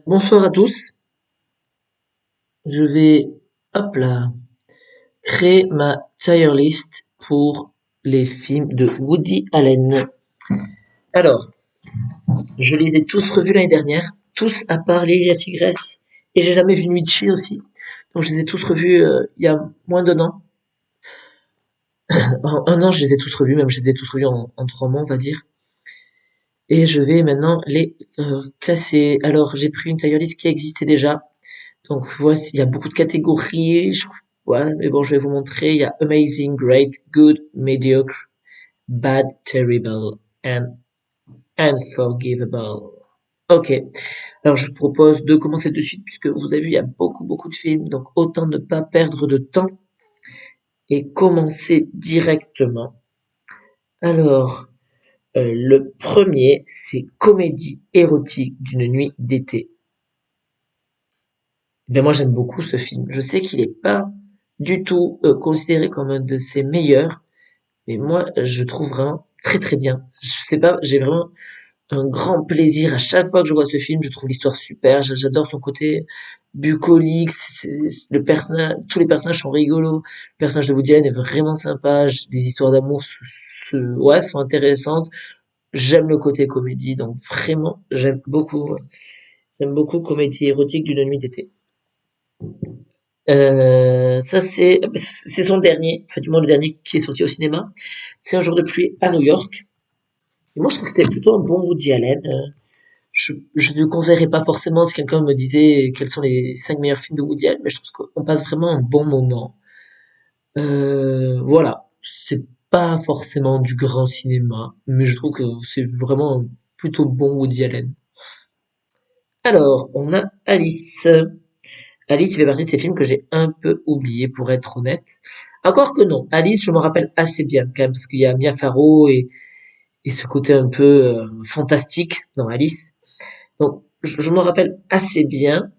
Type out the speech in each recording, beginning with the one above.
Bonsoir à tous. Je vais, hop là, créer ma tier list pour les films de Woody Allen. Alors, je les ai tous revus l'année dernière, tous à part Lily la Tigresse, et j'ai jamais vu Nuit de Chill aussi. Donc je les ai tous revus il y a moins d'un an. En un an, je les ai tous revus, même je les ai tous revus en 3 mois, on va dire. Et je vais maintenant les classer. Alors, j'ai pris une tier list qui existait déjà. Donc voici, il y a beaucoup de catégories. Ouais, mais bon, je vais vous montrer. Il y a amazing, great, good, mediocre, bad, terrible, and unforgivable. Ok. Alors je vous propose de commencer de suite puisque vous avez vu, il y a beaucoup de films. Donc autant ne pas perdre de temps et commencer directement. Alors, le premier, c'est Comédie érotique d'une nuit d'été. Ben moi j'aime beaucoup ce film. Je sais qu'il est pas du tout considéré comme un de ses meilleurs, mais moi je trouve vraiment très bien. Je sais pas, j'ai vraiment un grand plaisir à chaque fois que je vois ce film. Je trouve l'histoire super. J'adore son côté bucolique. Le personnage, tous les personnages sont rigolos. Le personnage de Woody Allen est vraiment sympa. Les histoires d'amour ouais, sont intéressantes. J'aime le côté comédie, donc vraiment j'aime beaucoup Comédie érotique d'une nuit d'été. Ça c'est son dernier, enfin du moins le dernier qui est sorti au cinéma. C'est Un jour de pluie à New York. Et moi je trouve que c'était plutôt un bon Woody Allen. Je ne conseillerais pas forcément si quelqu'un me disait quels sont les 5 meilleurs films de Woody Allen, mais je trouve qu'on passe vraiment un bon moment. Voilà, c'est pas forcément du grand cinéma, mais je trouve que c'est vraiment un plutôt bon Woody Allen. Alors, on a Alice. Alice fait partie de ces films que j'ai un peu oubliés pour être honnête. Encore que non, Alice, je me rappelle assez bien quand même parce qu'il y a Mia Farrow et ce côté un peu fantastique dans Alice. Donc je me rappelle assez bien,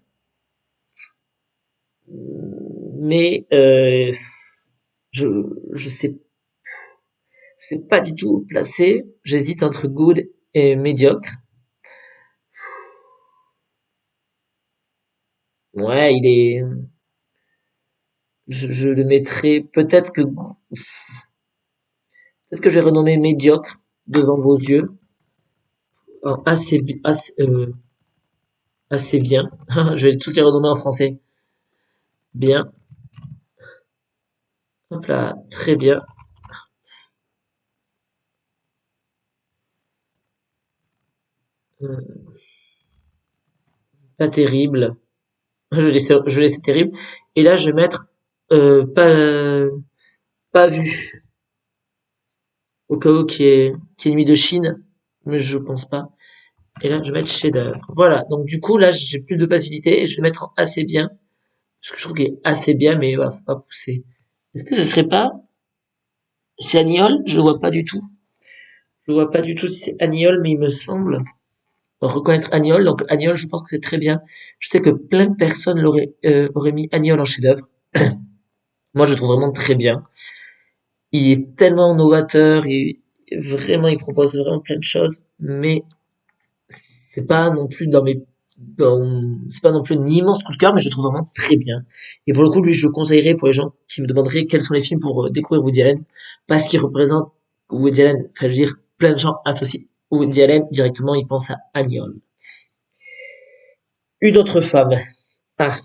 mais je je sais je sais pas du tout le placer. J'hésite entre good et médiocre. Ouais, je le mettrais peut-être que j'ai renommé médiocre devant vos yeux. Assez bien. Je vais tous les renommer en français. Bien. Hop là, très bien. Euh, Pas terrible. Je laisse terrible. Et là, je vais mettre pas vu. Au cas où qui est nuit de Chine. Mais je pense pas. Et là, je vais mettre chef-d'œuvre. Voilà. Donc, du coup, là, j'ai plus de facilité et je vais mettre en assez bien. Parce que je trouve qu'il est assez bien, mais voilà, faut pas pousser. Est-ce que ce serait pas, c'est Agnol? Je le vois pas du tout. Je vois pas du tout si c'est Agnol, mais il me semble reconnaître Agnol. Donc Agnol, je pense que c'est très bien. Je sais que plein de personnes auraient mis Agnol en chef-d'œuvre. Moi, je le trouve vraiment très bien. Il est tellement novateur, il propose vraiment plein de choses, mais c'est pas non plus c'est pas non plus un immense coup de cœur, mais je le trouve vraiment très bien. Et pour le coup, lui, je le conseillerais pour les gens qui me demanderaient quels sont les films pour découvrir Woody Allen, parce qu'il représente Woody Allen, enfin, je veux dire, plein de gens associent Woody Allen directement, ils pensent à Agnol. Une autre femme. Ah,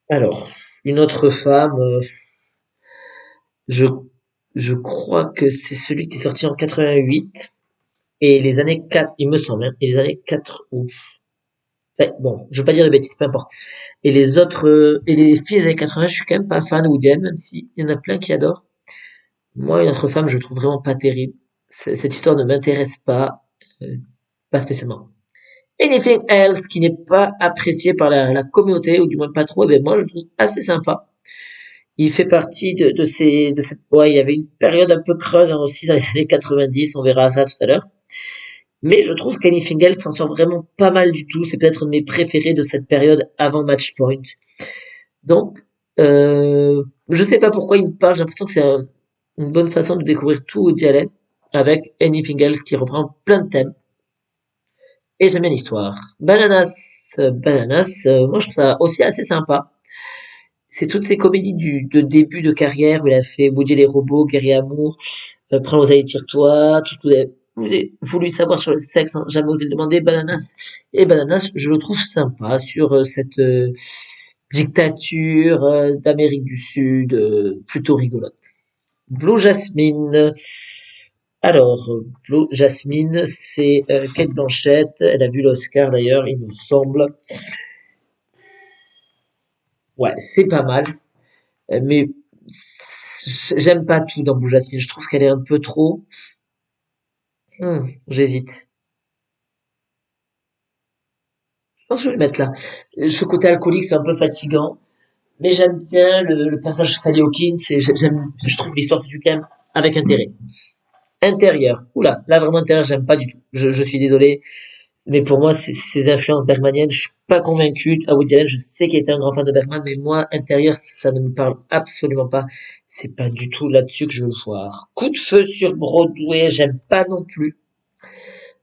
alors, une autre femme, je, je crois que c'est celui qui est sorti en 88 et les années 4, il me semble, hein, et les années 4 ou, enfin, bon, je veux pas dire de bêtises, peu importe. Et les autres, et les filles des années 80, je suis quand même pas fan de Woody Allen, même s'il y en a plein qui adorent. Moi, une autre femme, je trouve vraiment pas terrible. Cette histoire ne m'intéresse pas, euh, pas spécialement. Anything else qui n'est pas apprécié par la communauté, ou du moins pas trop, eh ben moi je le trouve assez sympa. Il fait partie de cette, ouais, il y avait une période un peu creuse hein, aussi dans les années 90, on verra ça tout à l'heure. Mais je trouve qu'Anything Else s'en sort vraiment pas mal du tout. C'est peut-être un de mes préférés de cette période avant Matchpoint. Donc, je sais pas pourquoi il me parle. J'ai l'impression que c'est une bonne façon de découvrir tout Woody Allen avec Anything Else qui reprend plein de thèmes. Et j'aime bien l'histoire. Bananas, moi je trouve ça aussi assez sympa. C'est toutes ces comédies de début de carrière où il a fait Boudier les robots, Guerrier Amour, Prends l'oseille, tire-toi, tout ce que vous avez voulu savoir sur le sexe, sans jamais osé le demander, Bananas. Et Bananas, je le trouve sympa sur cette dictature d'Amérique du Sud, plutôt rigolote. Blue Jasmine. Alors, Blue Jasmine, c'est Kate Blanchett. Elle a vu l'Oscar d'ailleurs, il me semble. Ouais, c'est pas mal. Mais j'aime pas tout dans Blue Jasmine. Je trouve qu'elle est un peu trop. J'hésite. Je pense que je vais le mettre là. Ce côté alcoolique, c'est un peu fatigant. Mais j'aime bien le personnage de Sally Hawkins. Je trouve l'histoire se suit quand même avec intérêt. Intérieur. Oula, là vraiment intérieur, j'aime pas du tout. Je suis désolé. Mais pour moi, ces influences bergmaniennes, je suis pas convaincu. À Woody Allen, je sais qu'il était un grand fan de Bergman, mais moi, intérieur, ça ne me parle absolument pas. C'est pas du tout là-dessus que je veux le voir. Coup de feu sur Broadway, j'aime pas non plus.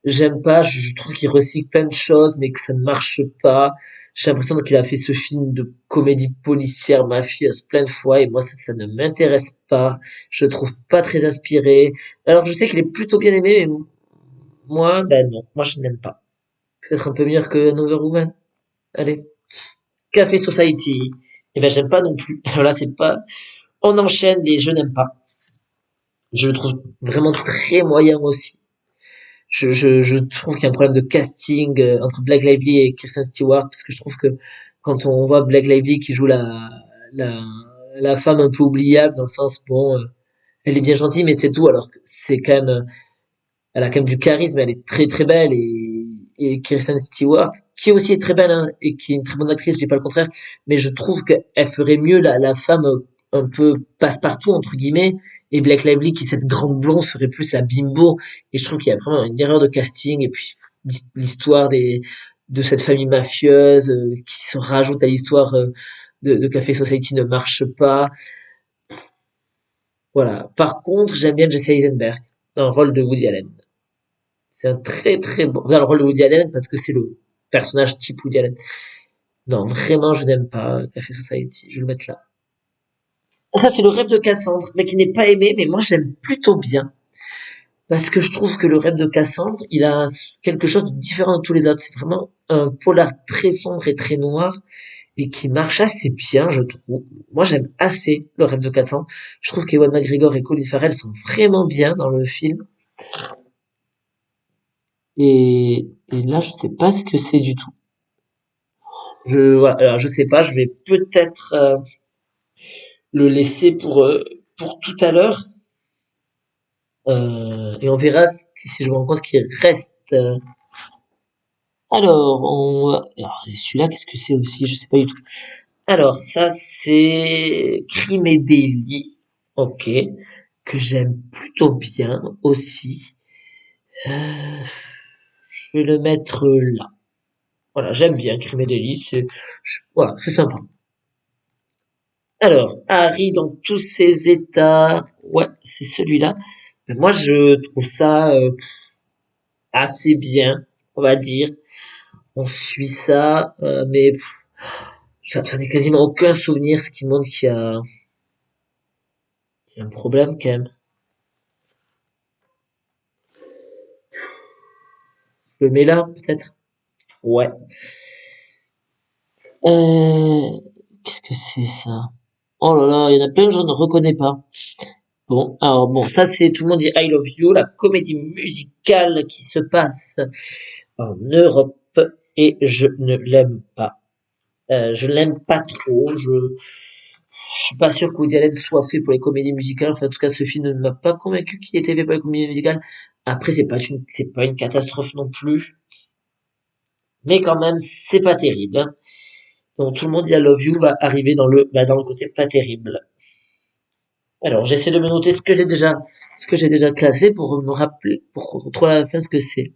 J'aime pas, je trouve qu'il recycle plein de choses, mais que ça ne marche pas. J'ai l'impression qu'il a fait ce film de comédie policière mafieuse plein de fois, et moi, ça ne m'intéresse pas. Je le trouve pas très inspiré. Alors, je sais qu'il est plutôt bien aimé, mais moi, ben non, moi je n'aime pas. Peut-être un peu meilleur que Another Woman. Allez. Café Society. Eh ben, j'aime pas non plus. Alors là, c'est pas, on enchaîne les je n'aime pas. Je le trouve vraiment très moyen aussi. Je trouve qu'il y a un problème de casting entre Blake Lively et Kristen Stewart, parce que je trouve que quand on voit Blake Lively qui joue la, la femme un peu oubliable, dans le sens, bon, elle est bien gentille, mais c'est tout, alors que c'est quand même, elle a quand même du charisme, elle est très très belle, et Kristen Stewart, qui aussi est très belle, hein, et qui est une très bonne actrice, je dis pas le contraire, mais je trouve qu'elle ferait mieux la femme un peu passe-partout, entre guillemets, et Blake Lively, qui est cette grande blonde, ferait plus la bimbo, et je trouve qu'il y a vraiment une erreur de casting, et puis l'histoire de cette famille mafieuse, qui se rajoute à l'histoire de Café Society ne marche pas. Voilà. Par contre, j'aime bien Jesse Eisenberg, dans le rôle de Woody Allen. C'est un très très bon, dans le rôle de Woody Allen parce que c'est le personnage type Woody Allen. Non, vraiment, je n'aime pas Café Society. Je vais le mettre là. Enfin, c'est le rêve de Cassandre, mais qui n'est pas aimé, mais moi j'aime plutôt bien. Parce que je trouve que le rêve de Cassandre, il a quelque chose de différent de tous les autres. C'est vraiment un polar très sombre et très noir et qui marche assez bien, je trouve. Moi, j'aime assez le rêve de Cassandre. Je trouve qu'Ewan McGregor et Colin Farrell sont vraiment bien dans le film. Et là, je sais pas ce que c'est du tout. Voilà, alors je sais pas, je vais peut-être le laisser pour tout à l'heure. Et on verra si je me rends compte ce qui reste. Alors, celui-là, qu'est-ce que c'est aussi? Je sais pas du tout. Alors, ça, c'est Crime et délit. Ok. Que j'aime plutôt bien aussi. Euh, je vais le mettre là. Voilà, j'aime bien Crime et délit. Voilà, c'est sympa. Alors, Harry dans tous ses états. Ouais, c'est celui-là. Mais moi, je trouve ça assez bien, on va dire. On suit ça, mais j'en ai quasiment aucun souvenir, ce qui montre qu'il y a un problème quand même. Je le mets là, peut-être. Ouais. Qu'est-ce que c'est ça? Oh là là, il y en a plein que je ne reconnais pas. Bon, alors bon, ça c'est Tout le monde dit I Love You, la comédie musicale qui se passe en Europe et je ne l'aime pas. Je l'aime pas trop. Je suis pas sûr que Woody Allen soit fait pour les comédies musicales. Enfin, en tout cas, ce film ne m'a pas convaincu qu'il était fait pour les comédies musicales. Après, c'est pas une catastrophe non plus. Mais quand même, c'est pas terrible, hein. Donc, Tout le monde dit I Love You va arriver dans le côté pas terrible. Alors, j'essaie de me noter ce que j'ai déjà classé pour me rappeler, pour retrouver à la fin ce que c'est.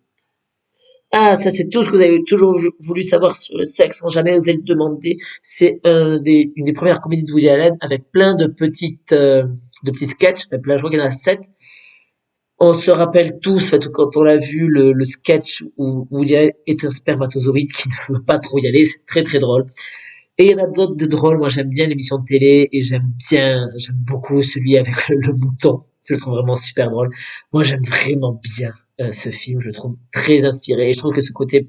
Ah, ça c'est tout ce que vous avez toujours voulu savoir sur le sexe sans jamais oser le demander. C'est une des premières comédies de Woody Allen avec plein de petits sketchs. Je crois qu'il y en a 7. On se rappelle tous, en fait, quand on a vu le sketch où il y a est un spermatozoïde qui ne veut pas trop y aller, c'est très très drôle. Et il y en a d'autres de drôles. Moi, j'aime bien l'émission de télé et j'aime beaucoup celui avec le mouton. Je le trouve vraiment super drôle. Moi, j'aime vraiment bien ce film. Je le trouve très inspiré et je trouve que ce côté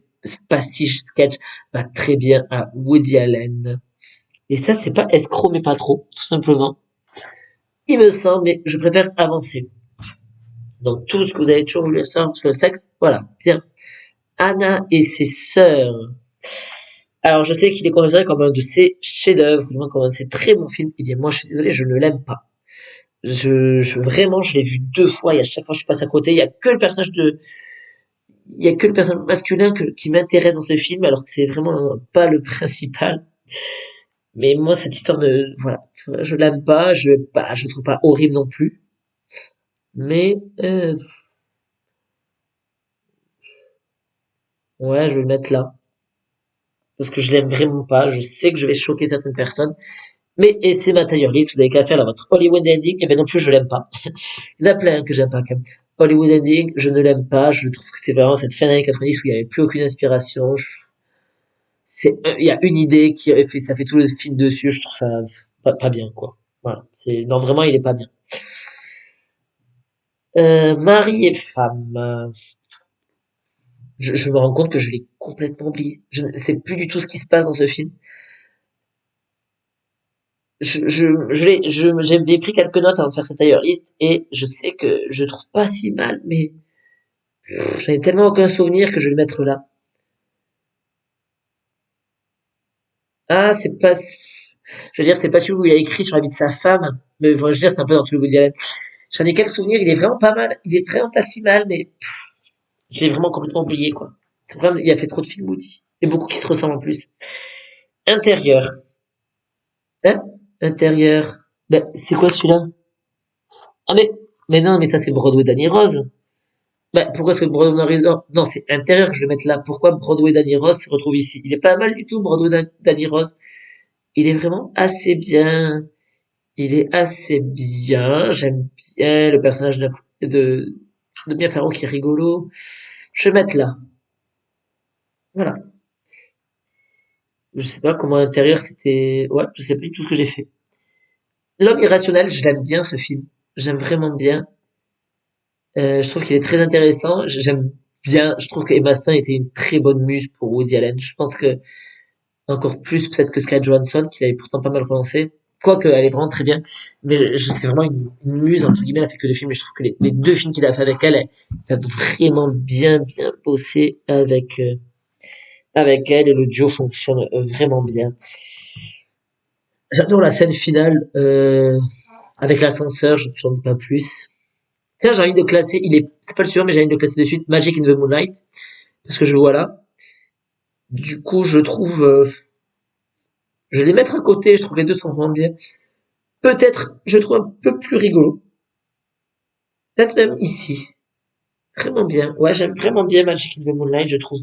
pastiche sketch va très bien à Woody Allen. Et ça, c'est pas escroc, mais pas trop, tout simplement. Il me semble, mais je préfère avancer. Donc, tout ce que vous avez toujours voulu savoir sur le sexe, voilà, bien. Anna et ses sœurs. Alors, je sais qu'il est considéré comme un de ses chefs-d'œuvre, du moins comme un de ses très bons films. Eh bien, moi, je suis désolé, je ne l'aime pas. Vraiment, je l'ai vu 2 fois et à chaque fois, je passe à côté. Il y a que le personnage masculin qui m'intéresse dans ce film, alors que c'est vraiment pas le principal. Mais moi, cette histoire de, voilà, je l'aime pas, je le trouve pas horrible non plus. Mais, ouais, je vais le mettre là. Parce que je l'aime vraiment pas. Je sais que je vais choquer certaines personnes. Mais, et c'est ma tailleur list, vous avez qu'à faire là, votre Hollywood Ending, et ben non plus, je l'aime pas. Il y en a plein que j'aime pas quand même. Hollywood Ending, je ne l'aime pas, je trouve que c'est vraiment cette fin d'année 90 où il n'y avait plus aucune inspiration. Il y a une idée qui fait, ça fait tout le film dessus, je trouve ça pas bien, quoi. Voilà. Non, vraiment, il est pas bien. Mari et femme. Je me rends compte que je l'ai complètement oublié. Je ne sais plus du tout ce qui se passe dans ce film. J'avais pris quelques notes avant de faire cette tailleur list et je sais que je trouve pas si mal, mais j'en ai tellement aucun souvenir que je vais le mettre là. Ah, je veux dire, c'est pas celui où il a écrit sur la vie de sa femme, mais bon, je veux dire, c'est un peu dans tout le Woody Allen. J'en ai quelques souvenirs, il est vraiment pas mal, il est vraiment pas si mal, mais j'ai vraiment complètement oublié, quoi. C'est vraiment, il a fait trop de films Woody. Et beaucoup qui se ressemblent en plus. Intérieur. Hein? Intérieur. Ben, c'est quoi celui-là? Ah, mais non, mais ça, c'est Broadway Danny Rose. Ben, pourquoi est-ce que Broadway Danny Rose, non, c'est intérieur que je vais mettre là. Pourquoi Broadway Danny Rose se retrouve ici? Il est pas mal du tout, Broadway Danny Rose. Il est vraiment assez bien. Il est assez bien. J'aime bien le personnage de Mia Farrow qui est rigolo. Je vais mettre là. Voilà. Je sais pas comment l'intérieur c'était. Ouais, je sais plus tout ce que j'ai fait. L'homme irrationnel, je l'aime bien ce film. J'aime vraiment bien. Je trouve qu'il est très intéressant. J'aime bien. Je trouve que Emma Stone était une très bonne muse pour Woody Allen. Je pense que encore plus peut-être que Scarlett Johansson, qu'il avait pourtant pas mal relancé. Quoique, elle est vraiment très bien. Mais c'est vraiment une muse, entre guillemets, elle a fait que 2 films. Mais je trouve que les 2 films qu'il a fait avec elle, il a vraiment bien bossé avec elle et le duo fonctionne vraiment bien. J'adore la scène finale avec l'ascenseur, j'en dis pas plus. Tiens, j'ai envie de classer, c'est pas le suivant, mais j'ai envie de classer de suite Magic in the Moonlight, parce que je le vois là. Du coup, je trouve, je vais les mettre à côté, je trouve que les deux sont vraiment bien. Peut-être, je trouve un peu plus rigolo. Peut-être même ici. Vraiment bien. Ouais, j'aime vraiment bien Magic in the Moonlight, je trouve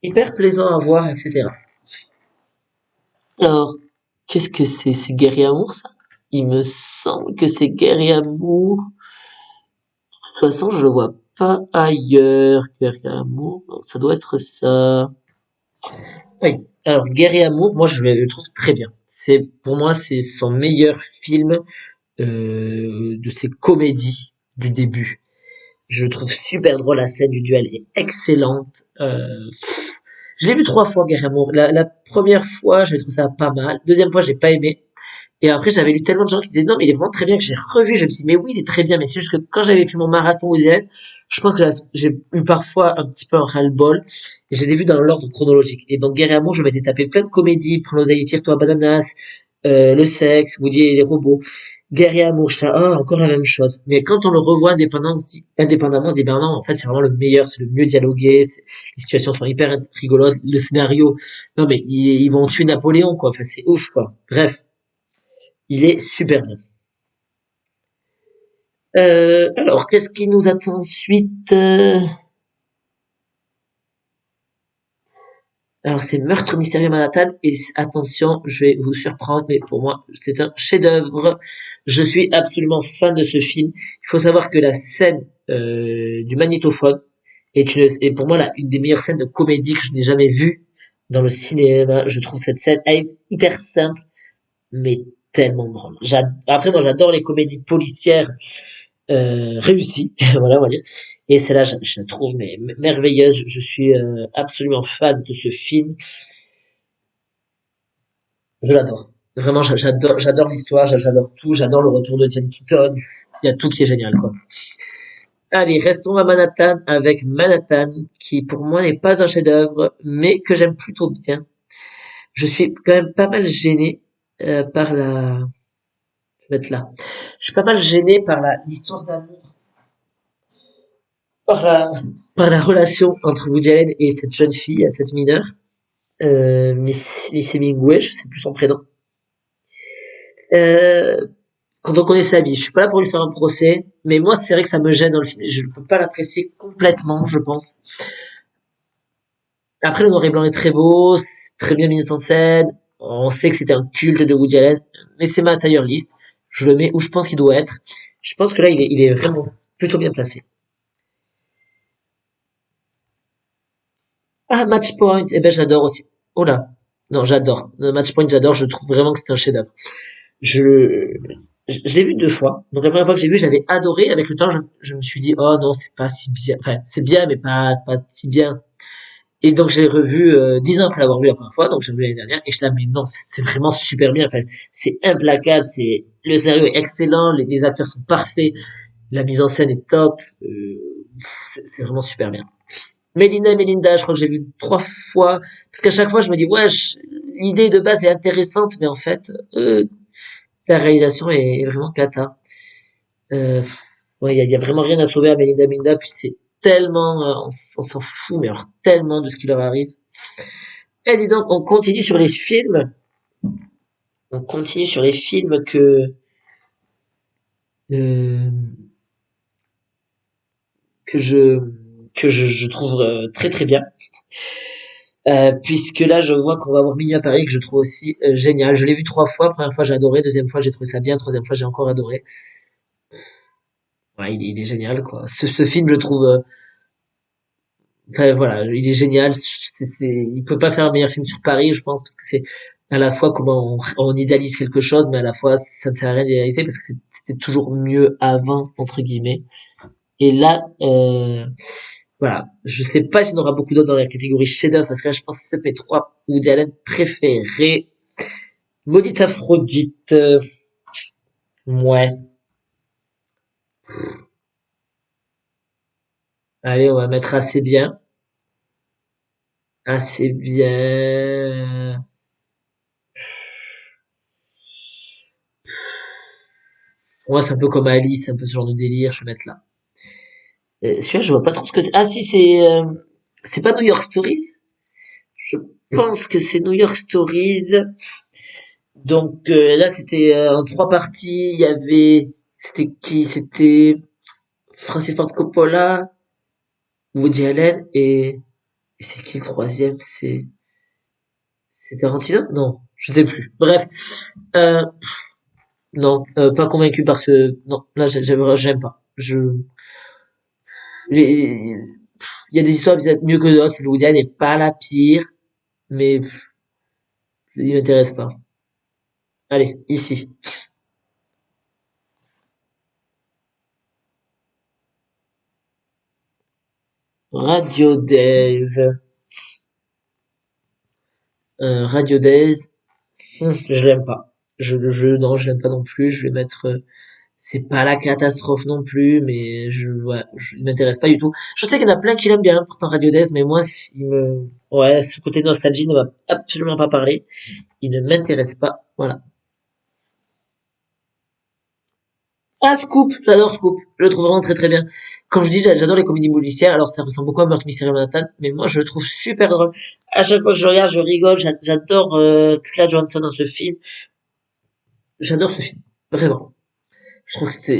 hyper plaisant à voir, etc. Alors, qu'est-ce que c'est? C'est Guerre et Amour, ça? Il me semble que c'est Guerre et Amour. De toute façon, je le vois pas ailleurs. Guerre et Amour, donc ça doit être ça. Oui. Alors, Guerre et Amour, moi, je le trouve très bien. Pour moi, c'est son meilleur film de ses comédies du début. Je le trouve super drôle, la scène du duel est excellente. Je l'ai vu 3 fois, Guerre et Amour. La première fois, j'ai trouvé ça pas mal. Deuxième fois, j'ai pas aimé. Et après, j'avais lu tellement de gens qui disaient non, mais il est vraiment très bien, que j'ai revu. Je me suis dit, mais oui, il est très bien. Mais c'est juste que quand j'avais fait mon marathon aux Allen, je pense que j'ai eu parfois un petit peu un ras-le-bol. Et j'ai vu dans l'ordre chronologique. Et donc, Guerre et Amour, je m'étais tapé plein de comédies. Pronosai, tire-toi, bananas, le sexe, Woody et les robots. Guerre et Amour, je fais, ah, encore la même chose. Mais quand on le revoit indépendamment, on se dit, ben non, en fait, c'est vraiment le meilleur, c'est le mieux dialogué, les situations sont hyper rigolotes, le scénario, non, mais ils vont tuer Napoléon, quoi. Enfin, c'est ouf, quoi. Bref. Il est super bien. Alors, qu'est-ce qui nous attend ensuite? Alors c'est Meurtre mystérieux Manhattan et attention, je vais vous surprendre, mais pour moi c'est un chef-d'œuvre. Je suis absolument fan de ce film. Il faut savoir que la scène du magnétophone est pour moi une des meilleures scènes de comédie que je n'ai jamais vues dans le cinéma. Je trouve cette scène elle est hyper simple, mais tellement drôle. Après moi j'adore les comédies policières réussies, voilà on va dire. Et celle-là, je la trouve mais merveilleuse. Je suis absolument fan de ce film. Je l'adore. Vraiment, j'adore l'histoire, j'adore tout, j'adore le retour de Diane Keaton. Il y a tout qui est génial, quoi. Allez, restons à Manhattan avec Manhattan, qui pour moi n'est pas un chef-d'œuvre, mais que j'aime plutôt bien. Je suis quand même pas mal gêné par la. Je vais mettre là. Je suis pas mal gêné par l'histoire d'amour, par la par la relation entre Woody Allen et cette jeune fille, cette mineure, Miss Hemingway, je sais plus son prénom. Euh, Quand on connaît sa vie. Je suis pas là pour lui faire un procès, mais moi, c'est vrai que ça me gêne dans le film. Je ne peux pas l'apprécier complètement, je pense. Après, le noir et blanc est très beau, c'est très bien mis en scène. On sait que c'était un culte de Woody Allen, mais c'est ma tailleur list. Je le mets où je pense qu'il doit être. Je pense que là, il est vraiment plutôt bien placé. Ah, Match Point, eh ben j'adore aussi. Oh là, non, j'adore. Le Match Point, j'adore. Je trouve vraiment que c'est un chef-d'œuvre. Je, je l'ai vu deux fois. Donc la première fois que j'ai vu, j'avais adoré. Avec le temps, je me suis dit, oh non, c'est pas si bien. Enfin, c'est bien, mais c'est pas si bien. Et donc je l'ai revu 10 ans après l'avoir vu la première fois. Donc j'ai vu l'année dernière et je me mais non, c'est vraiment super bien. Enfin, c'est implacable. C'est le scénario est excellent, les acteurs sont parfaits, la mise en scène est top. C'est vraiment super bien. Melinda et Melinda, je crois que j'ai vu trois fois parce qu'à chaque fois je me dis ouais, l'idée de base est intéressante, mais en fait la réalisation est vraiment cata. Euh, ouais, y a vraiment rien à sauver à Melinda Minda, puis c'est tellement, on s'en fout, mais alors tellement de ce qui leur arrive. Et dis donc, on continue sur les films. On continue sur les films euh, que je je trouve très très bien. Puisque là, je vois qu'on va avoir Minuit à Paris que je trouve aussi génial. Je l'ai vu trois fois. Première fois, j'ai adoré. Deuxième fois, j'ai trouvé ça bien. Troisième fois, j'ai encore adoré. Ouais, il est génial, quoi. Ce film, je trouve, enfin voilà, il est génial. Il peut pas faire un meilleur film sur Paris, je pense, parce que c'est à la fois comment on idéalise quelque chose, mais à la fois ça ne sert à rien d'idéaliser parce que c'était toujours mieux avant entre guillemets. Et là, voilà, je sais pas s'il y en aura beaucoup d'autres dans la catégorie chef-d'œuvre parce que là, je pense que c'est peut-être mes trois Woody Allen préférés. Maudite Aphrodite, ouais. Allez, on va mettre assez bien, assez bien. Pour moi, c'est un peu comme Alice, un peu ce genre de délire. Je vais mettre là. Celui-là, je vois pas trop ce que c'est. Ah si, c'est pas New York Stories. Je pense que c'est New York Stories. Donc là, c'était en trois parties. Il y avait, c'était qui? C'était Francis Ford Coppola, Woody Allen et c'est qui le troisième? C'est Tarantino? Non, je sais plus. Bref, euh, non, pas convaincu par ce. Non, là, j'aime pas. Il y a des histoires peut-être mieux que d'autres. Woody Allen n'est pas la pire, mais il m'intéresse pas. Allez, ici. Radio Days. Radio Days. Je l'aime pas. Non, je l'aime pas non plus. Je vais mettre, c'est pas la catastrophe non plus, mais il m'intéresse pas du tout. Je sais qu'il y en a plein qui l'aiment bien, pourtant Radio Days, mais moi, ouais, ce côté nostalgie ne va absolument pas parler. Il ne m'intéresse pas. Voilà. Ah, Scoop, j'adore Scoop. Je le trouve vraiment très très bien. Comme je dis, j'adore les comédies policières. Alors ça ressemble beaucoup à Meurtre Mystérieux Manhattan, mais moi je le trouve super drôle. À chaque fois que je regarde, je rigole. J'adore Scarlett Johansson dans ce film. J'adore ce film, vraiment. Je trouve que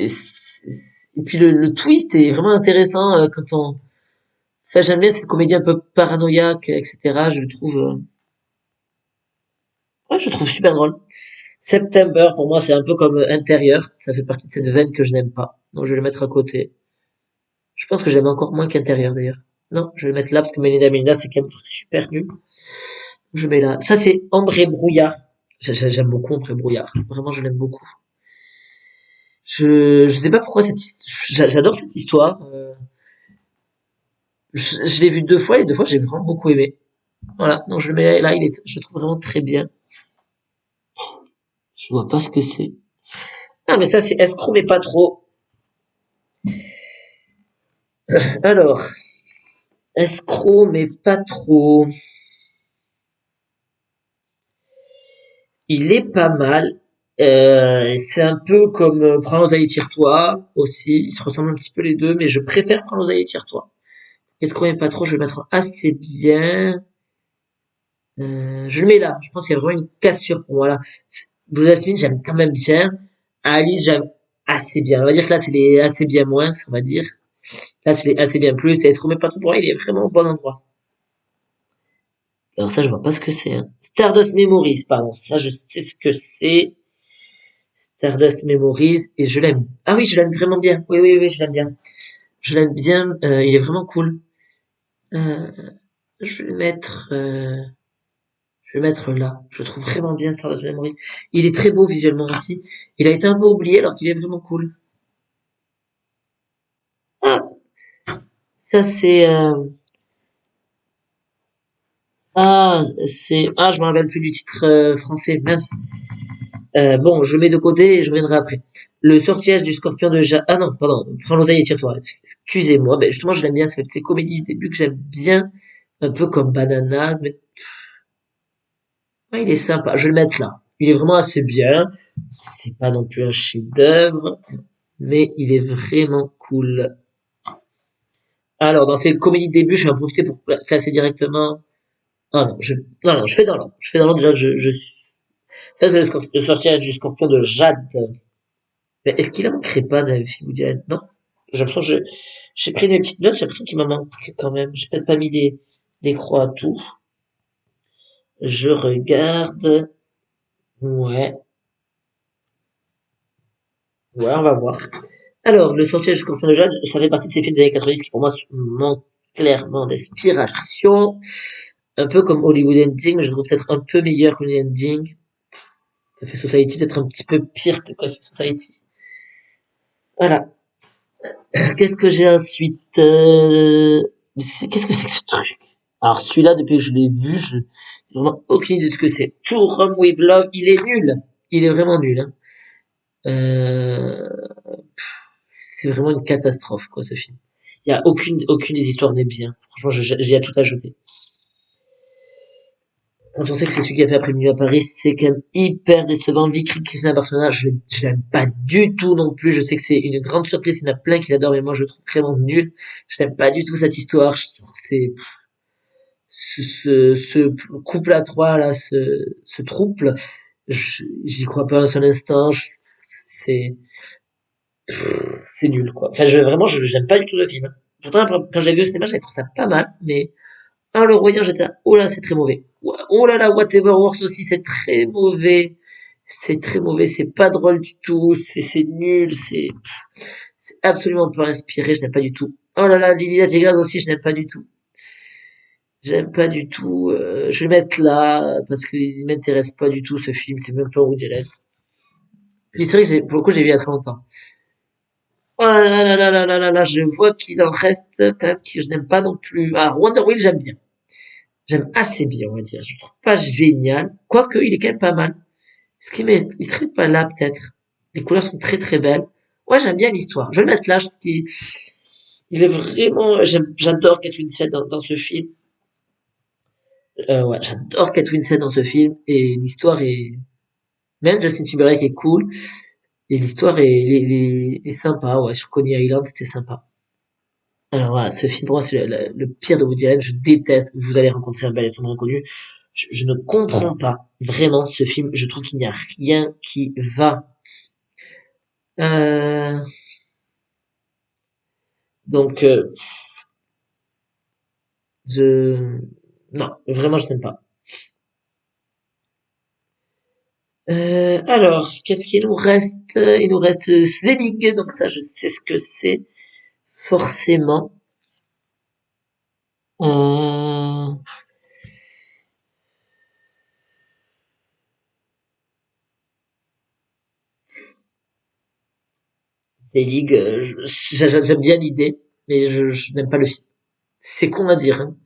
et puis le twist est vraiment intéressant quand on. Enfin, j'aime bien cette comédie un peu paranoïaque, etc. Je le trouve, ouais, je le trouve super drôle. September, pour moi, c'est un peu comme Intérieur. Ça fait partie de cette veine que je n'aime pas. Donc, je vais le mettre à côté. Je pense que j'aime encore moins qu'Intérieur, d'ailleurs. Non, je vais le mettre là parce que Melinda, c'est quand même super nul. Je mets là. Ça, c'est Ombre et Brouillard. J'aime beaucoup Ombre et Brouillard. Vraiment, je l'aime beaucoup. Je sais pas pourquoi j'adore cette histoire. Je l'ai vu deux fois et deux fois, j'ai vraiment beaucoup aimé. Voilà. Donc, je le mets là. Je le trouve vraiment très bien. Je vois pas ce que c'est. Ah, mais ça, c'est escroc, mais pas trop. Alors, escroc, mais pas trop. Il est pas mal. C'est un peu comme Prends l'oseille et tire-toi aussi. Ils se ressemblent un petit peu les deux, mais je préfère Prends l'oseille et tire-toi. Qu'est-ce qu'on est pas trop? Je vais le mettre assez bien. Je le mets là. Je pense qu'il y a vraiment une cassure pour moi là. Blue Jasmine, j'aime quand même bien. Alice, j'aime assez bien. On va dire que là, c'est les assez bien moins, on va dire. Là, c'est les assez bien plus. Et est-ce qu'on met pas trop pour moi? Il est vraiment au bon endroit. Alors ça, je vois pas ce que c'est, hein. Stardust Memories, pardon. Ça, je sais ce que c'est. Stardust Memories. Et je l'aime. Ah oui, je l'aime vraiment bien. Oui, oui, oui, je l'aime bien. Je l'aime bien. Il est vraiment cool. Euh, je vais le mettre, je vais mettre là. Je le trouve vraiment bien, Stardust Memories. Il est très beau visuellement aussi. Il a été un peu oublié alors qu'il est vraiment cool. Ah, ça c'est, ah, je me rappelle plus du titre français. Mince. Bon, je le mets de côté et je reviendrai après. Le sortilège du scorpion de Ja... Ah non, pardon. Prends l'oseille et tire-toi. Excusez-moi. Ben, justement, je l'aime bien. Ça fait de ces comédies du début que j'aime bien. Un peu comme Bananas. Mais ouais, il est sympa. Je vais le mettre là. Il est vraiment assez bien. C'est pas non plus un chef-d'œuvre. Mais il est vraiment cool. Alors, dans ces comédies de début, je vais en profiter pour classer directement. Ah non, non, je fais dans l'ordre. Je fais dans l'ordre déjà. Ça, c'est le sortilège du scorpion de Jade. Mais est-ce qu'il en manquerait pas d'un film Woody Allen? Non. J'ai l'impression que j'ai pris mes petites notes, j'ai l'impression qu'il m'en manque quand même. J'ai peut-être pas mis des croix à tout. Je regarde. Ouais. Ouais, on va voir. Alors, Le Sortilège du Scorpion de Jade, ça fait partie de ces films des années 90 qui pour moi manquent clairement d'inspiration. Un peu comme Hollywood Ending, mais je trouve peut-être un peu meilleur que Hollywood Ending. Café Society, peut-être un petit peu pire que Café Society. Voilà. Qu'est-ce que j'ai ensuite qu'est-ce que c'est que ce truc? Alors celui-là, depuis que je l'ai vu, je n'ai vraiment aucune idée de ce que c'est. To Run With Love, il est nul. Il est vraiment nul. Hein. Euh, c'est vraiment une catastrophe, quoi, ce film. Il y a aucune des histoires n'est bien. Franchement, j'y ai tout ajouté. Quand on sait que c'est celui qui a fait Après Minuit à Paris, c'est quand même hyper décevant. Vicky Cristina Barcelona, je l'aime pas du tout non plus. Je sais que c'est une grande surprise. Il y en a plein qui l'adorent, mais moi, je le trouve vraiment nul. Je n'aime pas du tout cette histoire. Je trouve que c'est ce couple à trois là, ce trouble, j'y crois pas un seul instant. C'est c'est nul quoi. Enfin, vraiment, j'aime pas du tout le film. Pourtant, quand j'ai vu au cinéma, j'avais trouvé ça pas mal, mais le Royaume, j'étais là, oh là, c'est très mauvais. Oh là là, Whatever Works aussi, c'est très mauvais. C'est très mauvais, c'est pas drôle du tout, c'est nul, c'est absolument pas inspiré, je n'aime pas du tout. Oh là là, Lily Tigras aussi, je n'aime pas du tout. J'aime pas du tout. Je vais le mettre là parce qu'il m'intéresse pas du tout ce film. C'est même pas Woody Allen. Puis c'est vrai que pour le coup j'ai vu il y a très longtemps. Oh là là là là là là là, je vois qu'il en reste quand même que je n'aime pas non plus. Ah, Wonder Wheel j'aime bien. J'aime assez bien on va dire. Je le trouve pas génial. Quoique il est quand même pas mal. Ce qui il serait pas là peut-être. Les couleurs sont très très belles. Ouais j'aime bien l'histoire. Je vais le mettre là. Je trouve qu'il est vraiment. J'adore Kate Winslet dans ce film. Ouais, j'adore Kate Winslet dans ce film et l'histoire est même Justin Timberlake est cool et l'histoire est sympa. Ouais, sur Coney Island, c'était sympa. Alors voilà, ce film pour moi c'est le pire de Woody Allen. Je déteste. Vous allez rencontrer un bel et sombre inconnu. Je ne comprends pas vraiment ce film. Je trouve qu'il n'y a rien qui va. Euh, donc Je... Non, vraiment, je n'aime pas. Alors, qu'est-ce qu'il nous reste? Il nous reste Zelig, donc ça, je sais ce que c'est, forcément. Euh, Zelig, j'aime bien l'idée, mais je n'aime pas le film. C'est con à dire, hein.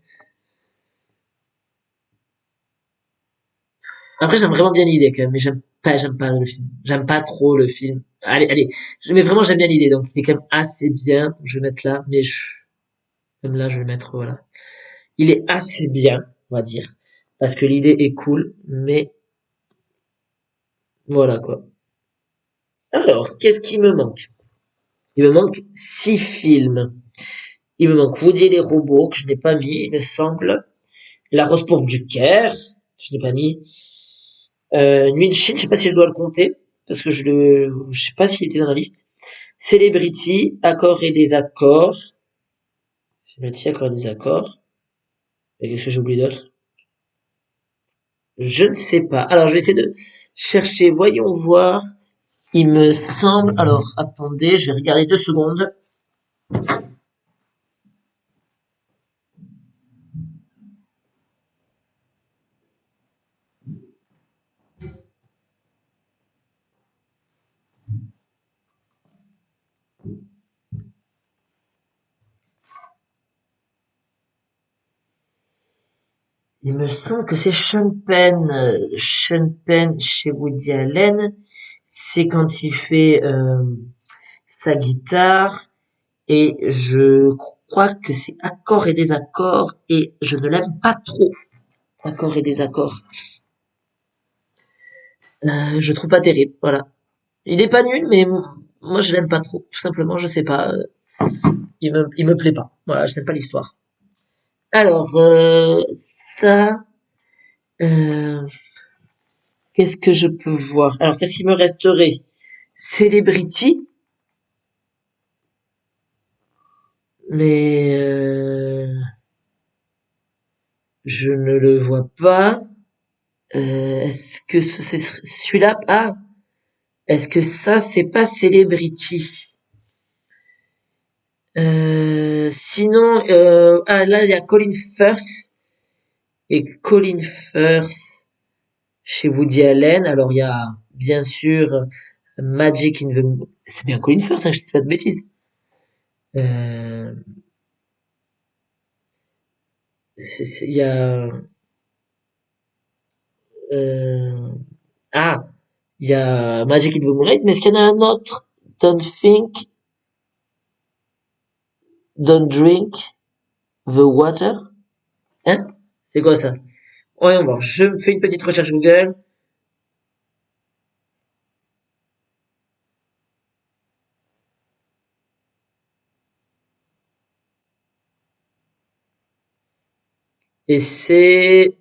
Après, j'aime vraiment bien l'idée quand même, mais j'aime pas le film. J'aime pas trop le film. Allez, mais vraiment j'aime bien l'idée, donc il est quand même assez bien. Donc, je vais le mettre là, mais même là, je vais le mettre voilà. Il est assez bien, on va dire, parce que l'idée est cool, mais voilà quoi. Alors, qu'est-ce qui me manque? Il me manque 6 films. Il me manque Woody et les robots que je n'ai pas mis, il me semble. La Rose pour du Caire, que je n'ai pas mis. Nuit de Chine, je sais pas si je dois le compter, parce que je sais pas s'il était dans la liste. Celebrity, accords et désaccords. Celebrity, accords et désaccords. Et qu'est-ce que j'ai oublié d'autre? Je ne sais pas. Alors, je vais essayer de chercher. Voyons voir. Il me semble. Alors, attendez, je vais regarder 2 secondes. Il me semble que c'est Sean Penn. Sean Penn chez Woody Allen. C'est quand il fait sa guitare. Et je crois que c'est accords et désaccords. Et je ne l'aime pas trop. Accords et désaccords. Je trouve pas terrible. Voilà. Il est pas nul, mais moi je l'aime pas trop. Tout simplement, je sais pas. Il me plaît pas. Voilà, je n'aime pas l'histoire. Alors, ça, euh, qu'est-ce que je peux voir? Alors, qu'est-ce qui me resterait? Celebrity, mais je ne le vois pas. Est-ce que c'est celui-là? Ah, est-ce que ça, c'est pas Celebrity? Sinon, ah là, il y a Colin Firth et Colin Firth chez Woody Allen. Alors, il y a bien sûr Magic in the... C'est bien Colin Firth, hein, je dis pas de bêtises. Euh, il y a... euh, ah, il y a Magic in the Moonlight, mais est-ce qu'il y en a un autre? Don't think, don't drink the water. Hein? C'est quoi ça? Voyons voir. Je me fais une petite recherche Google. Et c'est...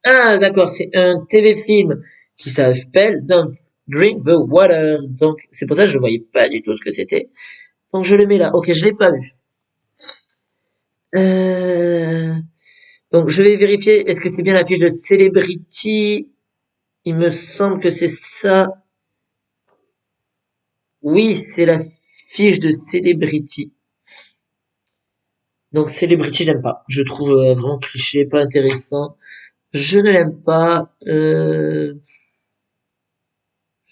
Ah, d'accord, c'est un TV-film qui s'appelle Don't Drink the Water. Donc, c'est pour ça que je voyais pas du tout ce que c'était. Donc, je le mets là. Ok, je l'ai pas vu. Euh... Donc, je vais vérifier. Est-ce que c'est bien la fiche de Celebrity? Il me semble que c'est ça. Oui, c'est la fiche de Celebrity. Donc, Celebrity, j'aime pas. Je trouve vraiment cliché, pas intéressant. Je ne l'aime pas. Je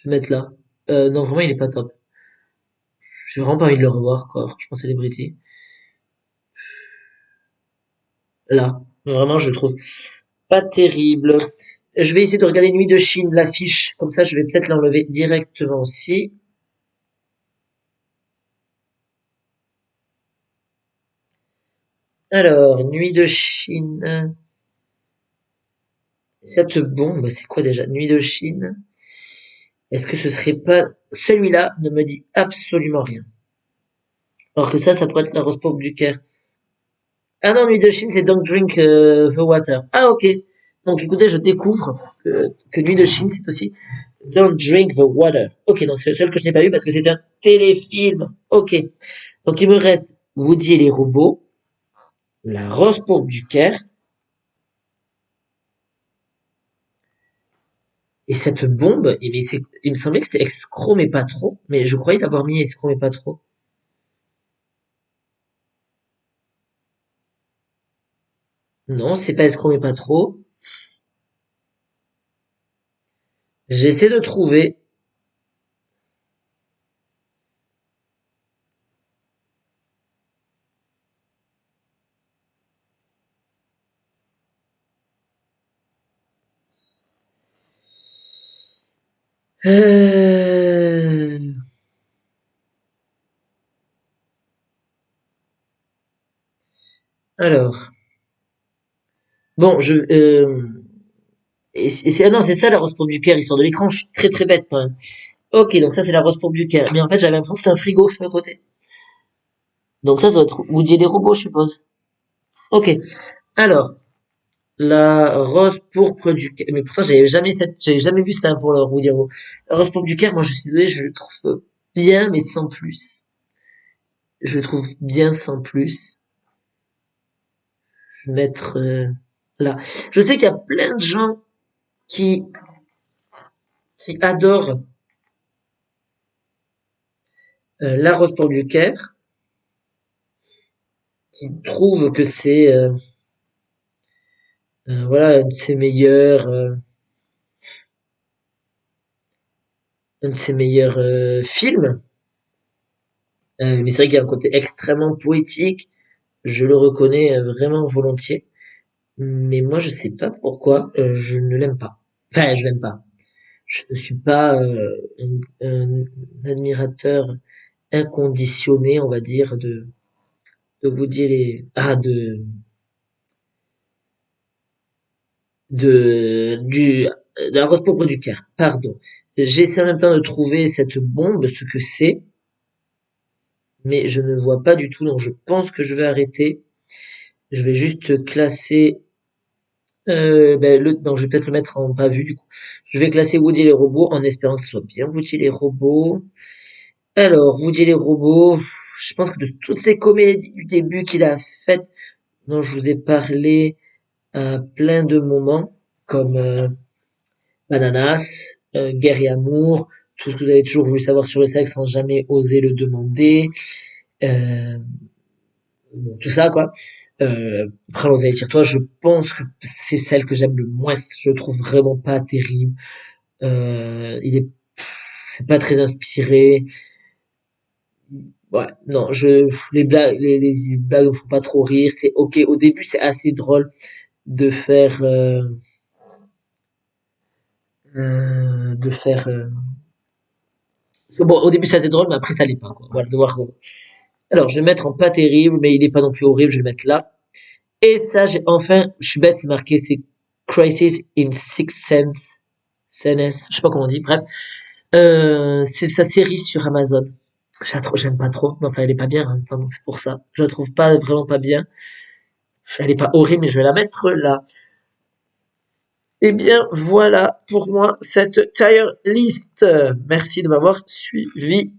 vais mettre là. Non, vraiment, il est pas top. J'ai vraiment pas envie de le revoir, quoi. Franchement, Celebrity. Là. Vraiment, je le trouve pas terrible. Je vais essayer de regarder Nuit de Chine, l'affiche. Comme ça, je vais peut-être l'enlever directement aussi. Alors, Nuit de Chine. Cette bombe, c'est quoi déjà? Nuit de Chine. Est-ce que ce serait pas... Celui-là ne me dit absolument rien. Alors que ça pourrait être la Rose Pop du Caire. Ah non, Nuit de Chine, c'est Don't Drink the Water. Ah ok. Donc écoutez, je découvre que Nuit de Chine, c'est aussi Don't Drink the Water. Ok, donc c'est le seul que je n'ai pas vu parce que c'est un téléfilm. Ok. Donc il me reste Woody et les robots, La Rose pour Bucaire, et cette bombe, il me semblait que c'était escroc mais pas trop, mais je croyais l'avoir mis escroc mais pas trop. Non, c'est pas escroc mais pas trop. J'essaie de trouver. Euh... Alors, bon, ah non, c'est ça la rose pour Bucaire, il sort de l'écran, je suis très très bête quand même. Ok, donc ça c'est la rose pour Bucaire, mais en fait j'avais l'impression que c'était un frigo sur le côté. Donc ça doit être Woody et les robots, je suppose. Ok, alors, la rose pourpre du Caire, mais pourtant j'avais jamais vu ça pour le Woody et les robots. La rose pourpre du Caire, moi je suis désolé, je le trouve bien, mais sans plus. Je le trouve bien sans plus. Je vais mettre là. Je sais qu'il y a plein de gens qui, qui adorent la rose pour du Caire, qui trouvent que c'est voilà un de ses meilleurs films. Mais c'est vrai qu'il y a un côté extrêmement poétique. Je le reconnais vraiment volontiers. Mais moi, je sais pas pourquoi je ne l'aime pas. Enfin, je l'aime pas. Je ne suis pas un admirateur inconditionné, on va dire, de Woody et de la rose pourpre du Caire. Pardon. J'essaie en même temps de trouver cette bombe, ce que c'est, mais je ne vois pas du tout, donc je pense que je vais arrêter. Je vais juste classer, non, je vais peut-être le mettre en pas vu du coup. Je vais classer Woody et les robots en espérant que ce soit bien Woody et les robots. Alors, Woody et les robots, je pense que de toutes ces comédies du début qu'il a faites, dont je vous ai parlé à plein de moments, comme Bananas, Guerre et Amour, tout ce que vous avez toujours voulu savoir sur le sexe sans jamais oser le demander, euh, bon, tout ça quoi. Après, vous allez dire, toi, je pense que c'est celle que j'aime le moins. Je le trouve vraiment pas terrible. Il est, c'est pas très inspiré. Ouais, non, les blagues me font pas trop rire. C'est ok. Au début, c'est assez drôle de faire, de faire. Bon, au début, c'est assez drôle, mais après, ça l'est pas. Quoi. Voilà, devoir. Alors, je vais le mettre en pas terrible, mais il est pas non plus horrible. Je vais le mettre là. Et ça, j'ai enfin, je suis bête, c'est marqué, c'est Crisis in Six Sense, CNS, je sais pas comment on dit, bref. C'est sa série sur Amazon. J'aime pas trop, mais enfin, elle est pas bien, hein, enfin, donc c'est pour ça. Je la trouve pas, vraiment pas bien. Elle est pas horrible, mais je vais la mettre là. Eh bien, voilà pour moi cette tier list. Merci de m'avoir suivi.